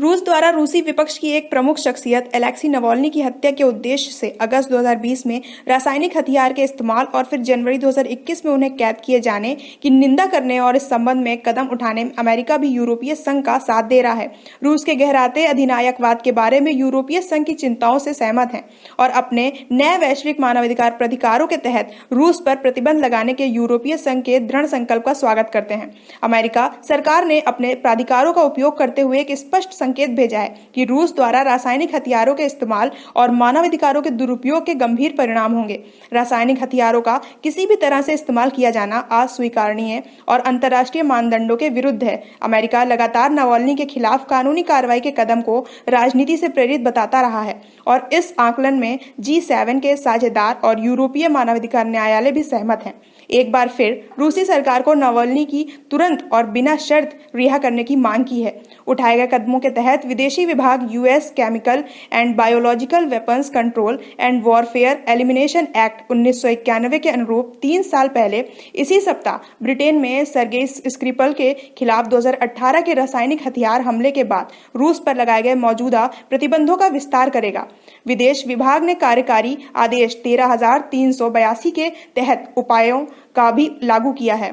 रूस द्वारा रूसी विपक्ष की एक प्रमुख शख्सियत अलेक्सी नवाल्नी की हत्या के उद्देश्य से अगस्त 2020 में रासायनिक हथियार के इस्तेमाल और फिर जनवरी 2021 में उन्हें कैद किए जाने की निंदा करने और इस संबंध में कदम उठाने में अमेरिका भी यूरोपीय संघ का साथ दे रहा है। रूस के गहराते अधिनायकवाद के बारे में यूरोपीय संघ की चिंताओं से सहमत हैं और अपने नए वैश्विक मानवाधिकार प्राधिकारों के तहत रूस पर प्रतिबंध लगाने के यूरोपीय संघ के दृढ़ संकल्प का स्वागत करते हैं। अमेरिका सरकार ने अपने प्राधिकारों का उपयोग करते हुए एक स्पष्ट संकेत भेजा है कि रूस द्वारा रासायनिक हथियारों के इस्तेमाल और मानवाधिकारों के दुरुपयोग के गंभीर परिणाम होंगे। रासायनिक हथियारों का किसी भी तरह से इस्तेमाल किया जाना अस्वीकारनीय और अंतर्राष्ट्रीय मानदंडों के विरुद्ध है। अमेरिका लगातार नवाल्नी के खिलाफ कानूनी कार्रवाई के कदम को राजनीति से प्रेरित बताता रहा है और इस आकलन में G7 के साझेदार और यूरोपीय मानवाधिकार न्यायालय भी सहमत हैं। एक बार फिर रूसी सरकार को नवाल्नी की तुरंत और बिना शर्त रिहा करने की मांग की है। उठाए गए कदमों के तहत विदेशी विभाग US chemical and biological weapons control and warfare elimination act 1991 के अनुरूप 3 साल पहले इसी सप्ताह ब्रिटेन में सर्गेई स्क्रिपल के खिलाफ 2018 के रासायनिक हथियार हमले के बाद रूस पर लगाए गए मौजूदा प्रतिबंधों का विस्तार करेगा। विदेश विभाग ने कार्यकारी आदेश 13,382 के तहत उपायों का भी लागू किया है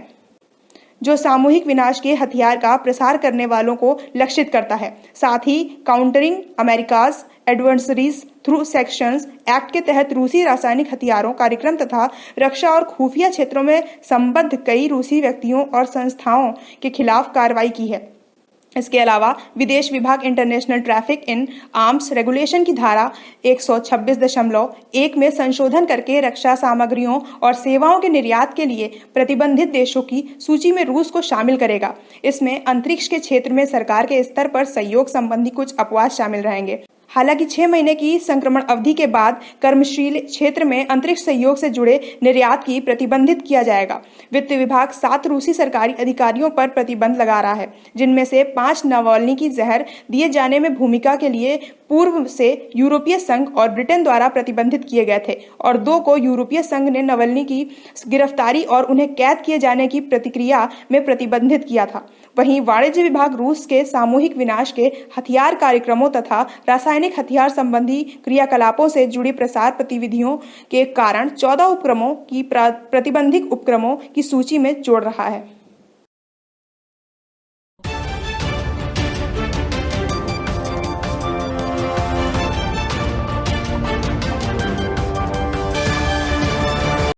जो सामूहिक विनाश के हथियार का प्रसार करने वालों को लक्षित करता है। साथ ही countering America's adversaries through sanctions act के तहत रूसी रासायनिक हथियारों कार्यक्रम तथा रक्षा और खुफिया क्षेत्रों में संबद्ध कई रूसी व्यक्तियों और संस्थाओं के खिलाफ कार्रवाई की है। इसके अलावा विदेश विभाग international traffic in arms regulation की धारा 126.1 में संशोधन करके रक्षा सामग्रियों और सेवाओं के निर्यात के लिए प्रतिबंधित देशों की सूची में रूस को शामिल करेगा। इसमें अंतरिक्ष के क्षेत्र में सरकार के स्तर पर सहयोग संबंधी कुछ अपवाद शामिल रहेंगे। हालांकि 6 महीने की संक्रमण अवधि के बाद कर्मशील क्षेत्र में अंतरिक्ष सहयोग से जुड़े निर्यात की प्रतिबंधित किया जाएगा। वित्त विभाग 7 रूसी सरकारी अधिकारियों पर प्रतिबंध लगा रहा है, जिनमें से 5 नवाल्नी की जहर दिए जाने में भूमिका के लिए पूर्व से यूरोपीय संघ और ब्रिटेन द्वारा प्रतिबंधित किए गए थे और 2 को यूरोपीय संघ ने नवाल्नी की गिरफ्तारी और उन्हें कैद किए जाने की प्रतिक्रिया में प्रतिबंधित किया था। वहीं वाणिज्य विभाग रूस के सामूहिक विनाश के हथियार कार्यक्रमों तथा रासायनिक हथियार संबंधी क्रियाकलापों से जुड़ी प्रसार गतिविधियों के कारण 14 उपक्रमों की प्रतिबंधित उपक्रमों की सूची में जोड़ रहा है।